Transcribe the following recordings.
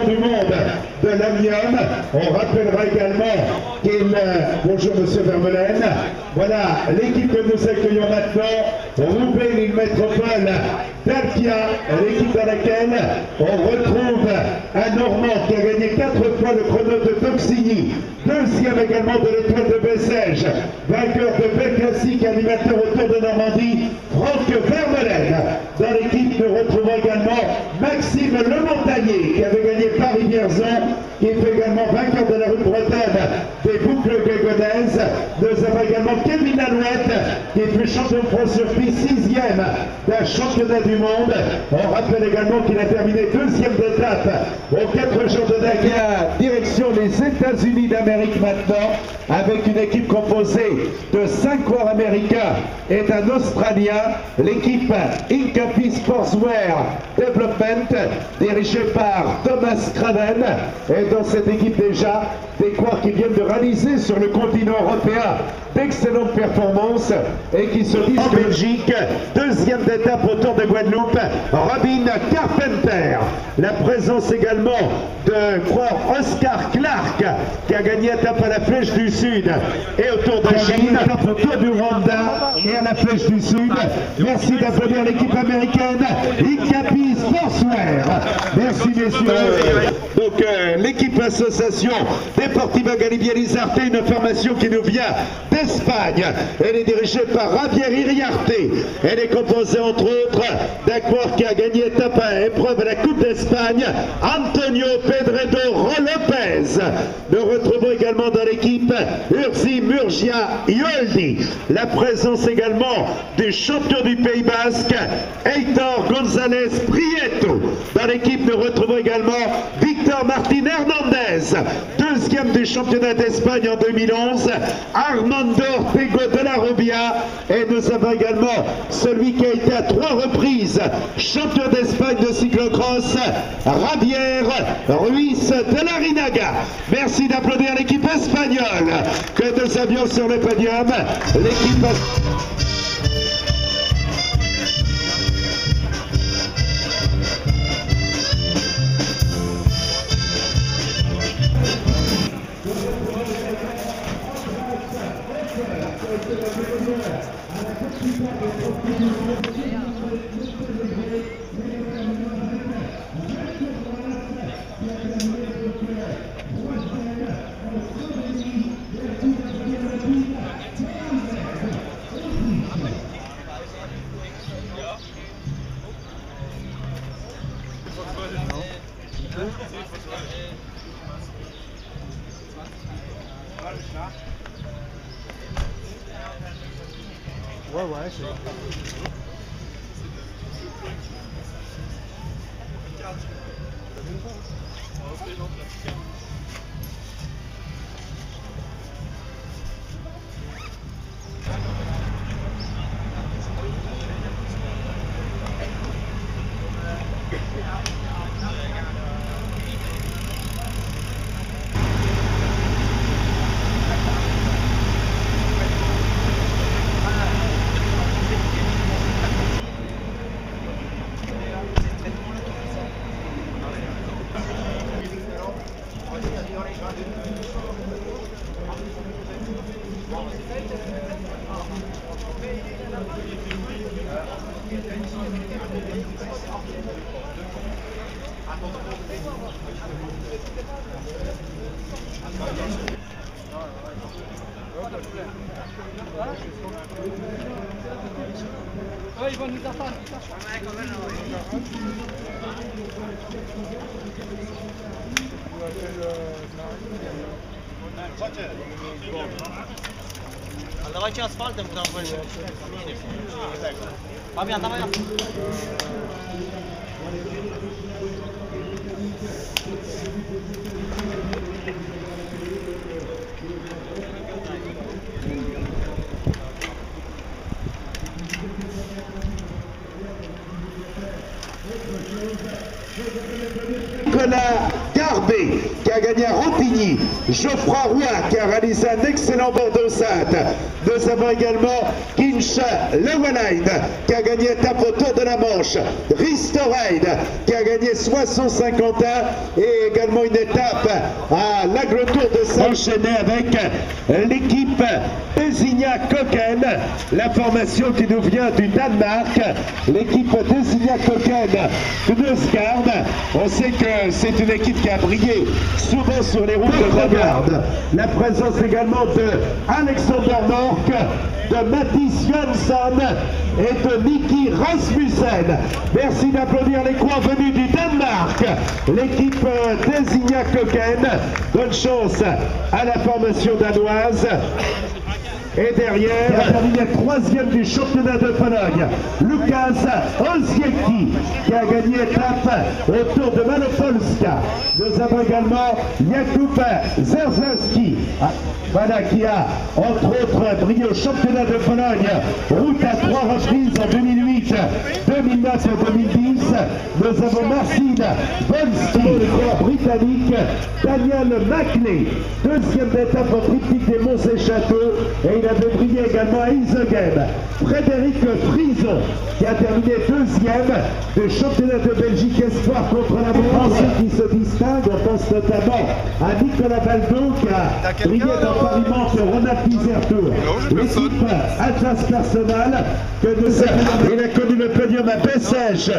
du monde de l'Amium. On rappellera également qu'il... Bonjour Monsieur Vermeulen. Voilà l'équipe que nous accueillons maintenant, Roubaix Métropole d'Alpia, l'équipe dans laquelle on retrouve un Normand qui a gagné 4 fois le chrono de Toxigny, deuxième également de l'Étoile de Bessèges, vainqueur de Belle Classique, animateur au Tour de Normandie, Franck Vermeulen. Dans l'équipe, nous retrouvons également Maxime Lemontagnier, qui avait gagné Paris-Vierzon, qui est également vainqueur de la rue bretonne des boucles guégonaises. Nous avons également Kevin Alouette, qui fut champion de France sur piste, 6e d'un championnat du monde. On rappelle également qu'il a terminé 2e d'étape aux 4 jours de Dakar, direction les États-Unis d'Amérique maintenant, avec une équipe composée de 5 coureurs américains et d'un Australien, l'équipe Incapi Sportswear Development, dirigée par Thomas Craven. Et dans cette équipe déjà, des coureurs qui viennent de réaliser sur le continent européen d'excellentes performances et qui se disent en Belgique, 2e d'étape au Tour de Guadeloupe, Robin Carpenter. La présence également de coureur Oscar Clark, qui a gagné étape à la Flèche du Sud et au Tour de Chine, au Tour du Rwanda et à la Flèche du Sud. Merci d'applaudir l'équipe américaine Incapi Sportswear. Merci messieurs. Donc l'équipe association Deportiva Galibier Lizarte, une formation qui nous vient d'Espagne. Elle est dirigée par Javier Iriarte. Elle est composée entre autres d'un coureur qui a gagné étape à épreuve à la Coupe d'Espagne, Antonio Pedredo Lopez. Nous retrouvons également dans l'équipe Ursi Murgia Ioldi. La présence également du champion du Pays Basque, Heitor González Prieto. Dans l'équipe, nous retrouvons également Victor Martin Hernandez, 2e du championnat d'Espagne en 2011, Armando Ortego de la Rubia, et nous avons également celui qui a été à 3 reprises champion d'Espagne de cyclocross, Javier Ruiz de la Rinaga. Merci d'applaudir l'équipe espagnole que nous avions sur le podium. L'équipe... Ouais, c'est... Ils vont nous attendre. Давай че асфальтом там больше. Фабиан, давай. Nicolas Garbet qui a gagné à Rampigny, Geoffroy Roy qui a réalisé un excellent Bordeaux-Sainte. Nous avons également Kinch Lewelein qui a gagné étape au Tour de la Manche, Ristoreid qui a gagné Soissons-Saint-Quentin et également une étape à l'Aglo-Tour de s'enchaîner avec l'équipe Désignac-Coquelin, la formation qui nous vient du Danemark, l'équipe Désignac-Coquelin de Neusgaard. On sait que c'est une équipe qui a brillé souvent sur les routes de Neusgaard. La présence également de Alexander Nork, de Mathis Jansson et de Nicky Rasmussen. Merci d'applaudir les coureurs venus du Danemark, l'équipe Désignac-Coquelin. Bonne chance à la formation danoise. Et derrière, il a terminé troisième du championnat de Pologne, Lukas Osiecki, qui a gagné étape au Tour de Malopolska. Nous avons également Jakub Zerzewski, voilà, qui a entre autres brillé au championnat de Pologne, route à 3 reprises en 2008, 2009 et 2010. Nous avons Marcin Wolski, le coureur britannique, Daniel Maclay, deuxième étape au triptyque des Monts et Châteaux, et il avait brillé également à Isegem. Frédéric Frison, qui a terminé deuxième du championnat de Belgique Espoir contre la France, qui se distingue. On pense notamment à Nicolas Baldo, qui a brillé dans Paris-Mantes et Ronald Pisertour. L'équipe Atlas Personnel, que nous avons. Il a connu le podium à Bessèges,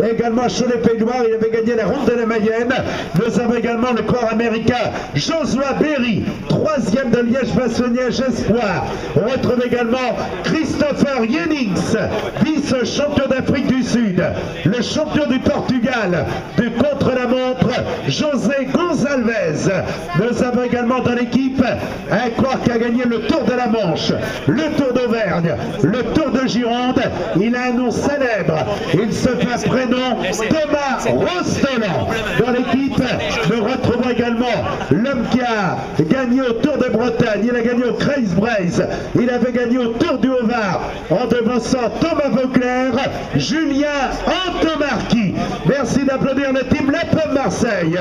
également à Cholet-Pays-Loire. Il avait gagné la Ronde de la Mayenne. Nous avons également le corps américain Joshua Berry, troisième de Liège-Bastogne-Liège Espoir. On retrouve également Christopher Jennings, vice-champion d'Afrique du Sud, le champion du Portugal du contre-la-montre, José Gonçalves. Nous avons également dans l'équipe un coureur qui a gagné le Tour de la Manche, le Tour d'Auvergne, le Tour de Gironde. Il a un nom célèbre, il se fait prénom Thomas Rostelan. Dans l'équipe, nous retrouvons également l'homme qui a gagné au Tour de Bretagne, il a gagné au Kreisbreis, il avait gagné au Tour du Haut-Var en devançant Thomas Vauclair, Julien Antomarchi. Merci d'applaudir le team La Pomme Marseille.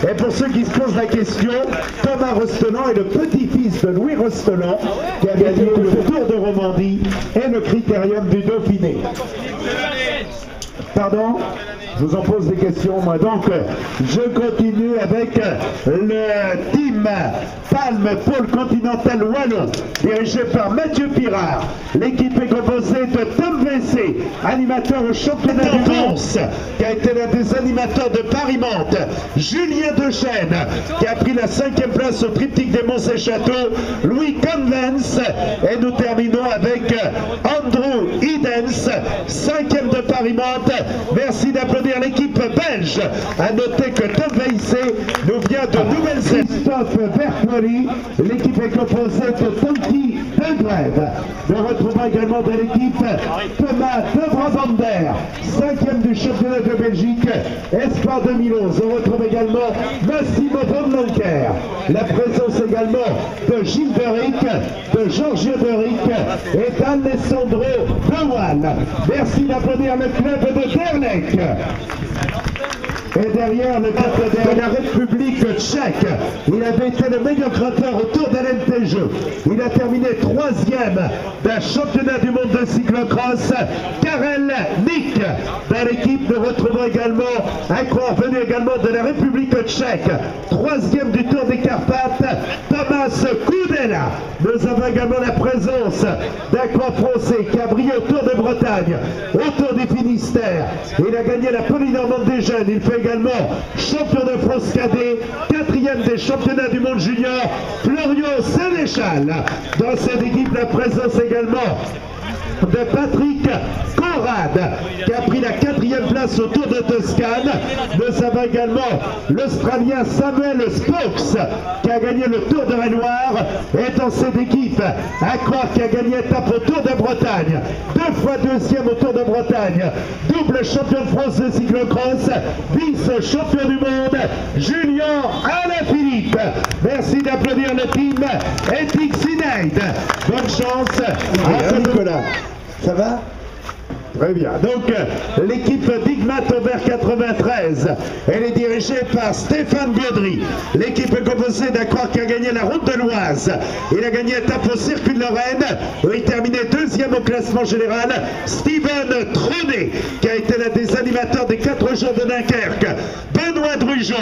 Et pour ceux qui se posent la question, Thomas Rostelan est le petit-fils de Louis Rostelan qui a gagné le Tour de Romandie et le Critérium du Dauphiné. Pardon? Je vous en pose des questions, moi. Donc, je continue avec le team Palme Pôle Continental Wallon, dirigé par Mathieu Pirard. L'équipe est composée de Tom Vessé, animateur au championnat du monde, qui a été l'un des animateurs de Paris-Mantes. Julien Dechêne, qui a pris la 5e place au triptyque des Monts et Châteaux. Louis Convence. Et nous terminons avec Andrew Idens, 5e de Paris-Mantes. Merci d'applaudir l'équipe belge. A noter que Tom Vessé nous vient de Nouvelle-Zélande. Christophe Bertoli, l'équipe est composée de Tonki De Grève. Nous retrouvons également de l'équipe Thomas De Brabander, 5e du championnat de Belgique, Espoir 2011. On retrouve également Massimo Von Lanker. La présence également de Gilles Deric, de Giorgio Deric et d'Alessandro Dewan. Merci d'applaudir le club de Derlec. Et derrière le gratteur de la République tchèque, il avait été le meilleur gratteur au Tour de l'NTG. Il a terminé 3e d'un championnat du monde de cyclocross. Karel Nick. Dans l'équipe, nous retrouvons également un coureur venu également de la République tchèque. 3e du Tour des Carpates, Thomas Koudela. Nous avons également la présence d'un coureur français qui a brillé au Tour de Bretagne, au Tour du Finistère. Il a gagné la Polynormande des jeunes. Il fait également champion de France cadet, 4e des championnats du monde junior, Florian Sénéchal. Dans cette équipe, la présence également de Patrick Conrad, qui a pris la 4e place au Tour de Toscane. Nous avons également l'Australien Samuel Spokes, qui a gagné le Tour de la Loire. Et dans cette équipe, un coureur qui a gagné étape au Tour de Bretagne, 2 fois 2e au Tour de Bretagne, double champion de France de cyclocross, vice-champion du monde, Julien Alaphilippe. Merci d'applaudir le team Ethics United. Bonne chance à Nicolas. Ça va? Très bien. Donc, l'équipe Bigmat Aubert 93, elle est dirigée par Stéphane Gaudry. L'équipe est composée d'Accroix qui a gagné la route de l'Oise. Il a gagné étape au circuit de Lorraine, où il terminait deuxième au classement général. Steven Trenet, qui a été l'un des animateurs des 4 jours de Dunkerque. Benoît Drujon,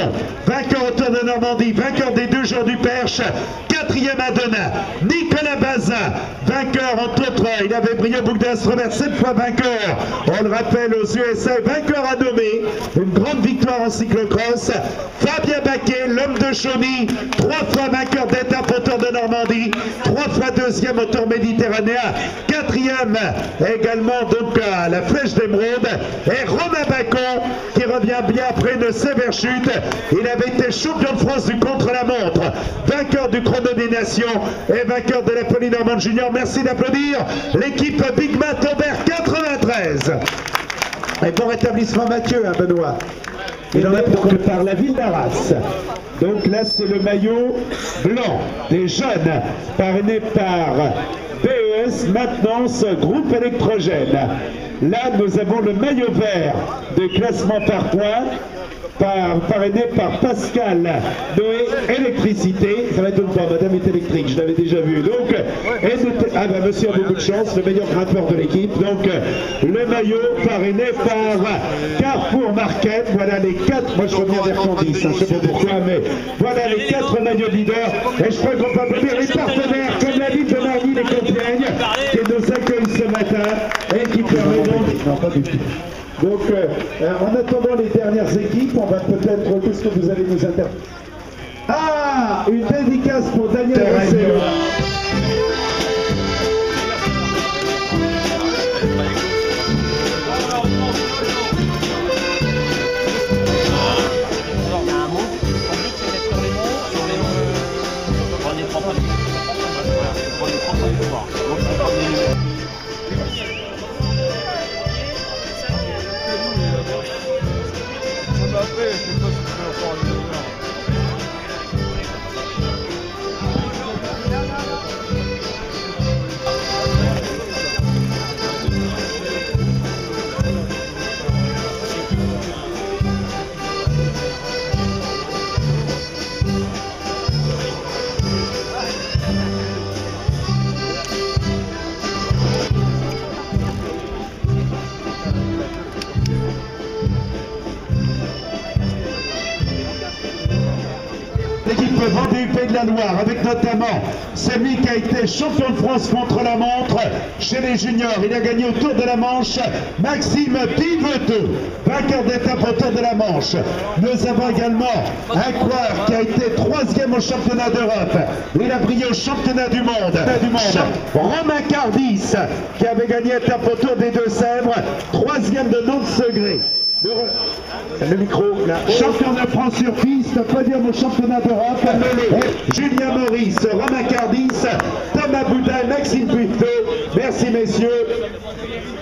vainqueur au Tour de Normandie, vainqueur des 2 jours du Perche. 4e à Denain. Nicolas Bazin, vainqueur entre autres, il avait brillé au Bouc d'Astremer, 7 fois vainqueur. On le rappelle aux USA, vainqueur à Domé, une grande victoire en cyclocross. Fabien Baquet, l'homme de Chauny, 3 fois vainqueur d'étape au Tour de Normandie, 3 fois 2e au Tour méditerranéen, 4e également donc à la Flèche d'Émeraude. Et Romain Bacon qui revient bien après une sévère chute. Il avait été champion de France du contre-la-montre, vainqueur du chrono des nations et vainqueur de la Polynormande Junior. Merci d'applaudir l'équipe Bigmat Aubert 93. Et bon rétablissement Mathieu, hein, Benoît. Il en a pour que par la ville d'Arras. Donc là c'est le maillot blanc des jeunes parrainé par BES Maintenance Groupe Électrogène. Là nous avons le maillot vert de classement par points, parrainé par Pascal Noé Électricité. Ça va être une fois, madame est électrique, je l'avais déjà vu. Donc, monsieur a beaucoup de chance, le meilleur grimpeur de l'équipe. Donc, le maillot parrainé par Carrefour Market. Voilà les 4, moi je reviens vers Candice, hein, je ne sais pas pourquoi, mais voilà les 4 maillots leaders. Et je crois qu'on peut applaudir les partenaires comme la ville de Marny, les Compiègnes, qui nous accueillent ce matin et qui permet donc. Non, pas du tout. Donc, en attendant les dernières équipes, on va peut-être... Qu'est-ce que vous allez nous interpréter? Ah, une dédicace pour Daniel Rossello. L'équipe Vendée UP de la Loire, avec notamment celui qui a été champion de France contre la montre chez les juniors. Il a gagné au Tour de la Manche, Maxime Piveteux, vainqueur d'étape au Tour de la Manche. Nous avons également un coureur qui a été 3e au championnat d'Europe. Il a brillé au championnat du monde. Romain Cardis, qui avait gagné étape au Tour des Deux-Sèvres, 3e de Nantes-Segré. Le micro, là. Champion de France sur piste, podium au championnat d'Europe. Julien Maurice, Romain Cardis, Thomas Boudin, Maxime Puiteau. Merci messieurs.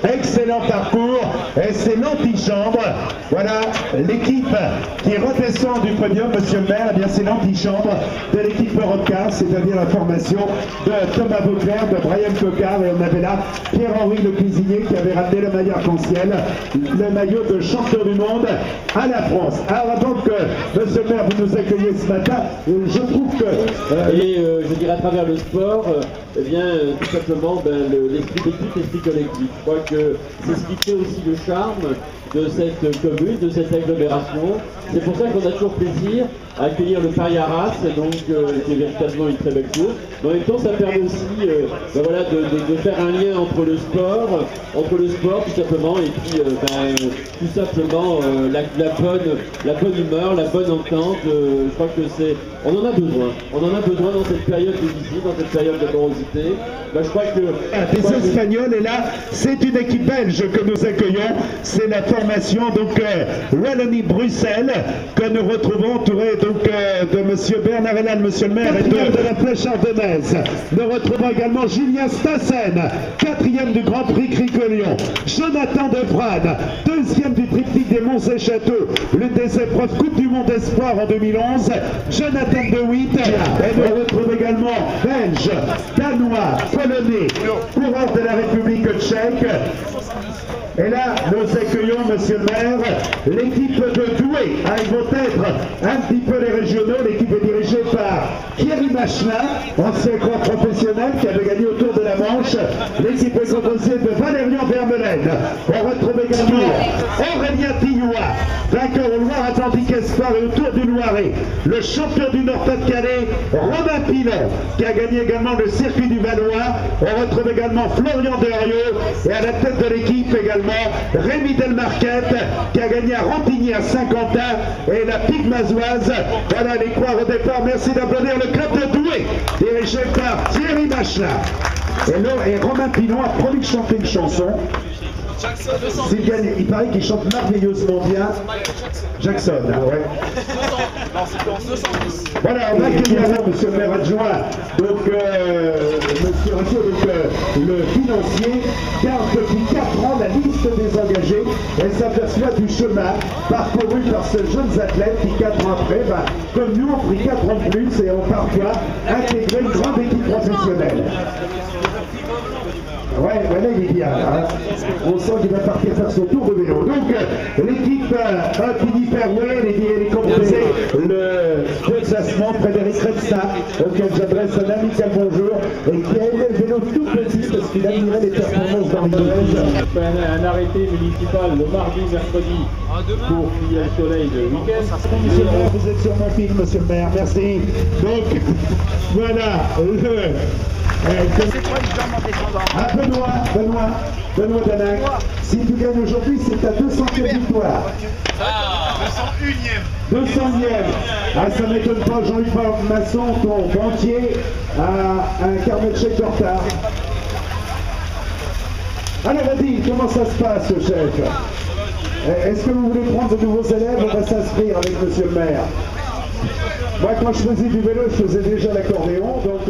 Excellent parcours. Et c'est l'antichambre. Voilà l'équipe qui redescend du podium, monsieur le maire. Eh bien, c'est l'antichambre de l'équipe Europcar, c'est-à-dire la formation de Thomas Vauclair, de Brian Cocard. Et on avait là Pierre-Henri le cuisinier qui avait ramené le maillot arc-en-ciel, le maillot de champion du monde à la France. Alors avant que monsieur le maire vous nous accueillez ce matin, je trouve que... je dirais à travers le sport, eh bien, tout simplement l'esprit d'équipe, l'esprit collectif. Je crois que c'est ce qui fait aussi le charme de cette commune, de cette agglomération. C'est pour ça qu'on a toujours plaisir à accueillir le Paris Arras, donc qui est véritablement une très belle chose. Mais en même temps, ça permet aussi voilà, de faire un lien entre le sport tout simplement, et puis tout simplement la bonne humeur, la bonne entente. Je crois que on en a besoin. On en a besoin dans cette période de visite, dans cette période de morosité. Je crois que... Des Espagnols, et là, c'est une équipe belge que nous accueillons. C'est la formation, donc, Wallonie-Bruxelles, que nous retrouvons entouré donc de monsieur Bernard Hélal, monsieur le maire, et de la Flèche ardennaise. Nous retrouvons également Julien Stassen, 4e du Grand Prix Cricolion. Jonathan Defrane, 2e du triptyque des Monts et Châteaux, l'une des épreuves Coupe du Monde Espoir en 2011. Jonathan De Witt, et nous retrouvons également Belge, Danois, Polonais, coureur de la République tchèque. Et là, nous accueillons, monsieur le maire, l'équipe de Douai. Ils vont être un petit peu les régionaux. L'équipe est dirigée par Thierry Machelin, ancien grand professionnel qui avait gagné autour de la Manche. L'équipe est composée de Valérian Vermelaine. On retrouve également Aurélien Tillois, vainqueur au Loire-Atlantique Espoir et autour du Loiret. Le champion du Nord-Pas-de-Calais, Robin Pilon, qui a gagné également le circuit du Valois. On retrouve également Florian Deriot et à la tête de l'équipe également Rémi Delmarquette, qui a gagné à Rantigny à Saint-Quentin et la Pique Mazoise. Voilà les croix au départ. Merci d'applaudir le club de Douai, dirigé par Thierry Machelin. Et Romain Pilon a promis de chanter une chanson. Il paraît qu'il chante merveilleusement bien. Jackson, hein, ouais. Voilà, on va accueillir monsieur le maire adjoint, donc monsieur Ratio, le financier, garde depuis 4 ans la liste des engagés et s'aperçoit du chemin parcouru par ces jeunes athlètes qui 4 ans après, comme nous, ont pris 4 ans de plus et ont parfois intégré une grande équipe professionnelle. Ouais, voilà, il est bien. Hein. On sent qu'il va partir faire son tour de vélo. Donc, l'équipe Pini Fairway, elle est composée le classement Frédéric Redsta, auquel j'adresse un amical bonjour, et qui a aimé le vélo tout petit parce qu'il admirait les performances dans les Un arrêté municipal le mardi, mercredi pour Filial Soleil de week-end. Monsieur le maire, vous êtes sur mon fil, monsieur le maire, merci. Donc, voilà, Benoît Danac, si tu gagnes aujourd'hui, c'est ta 200e victoire. 201e. Ah, ça ne m'étonne pas, Jean-Luc Masson, ton banquier, a un carnet de chèque de retard. Alors, vas-y, comment ça se passe, chef? Est-ce que vous voulez prendre de nouveaux élèves? On va s'inscrire avec monsieur le maire. Moi, quand je faisais du vélo, je faisais déjà l'accordéon, donc...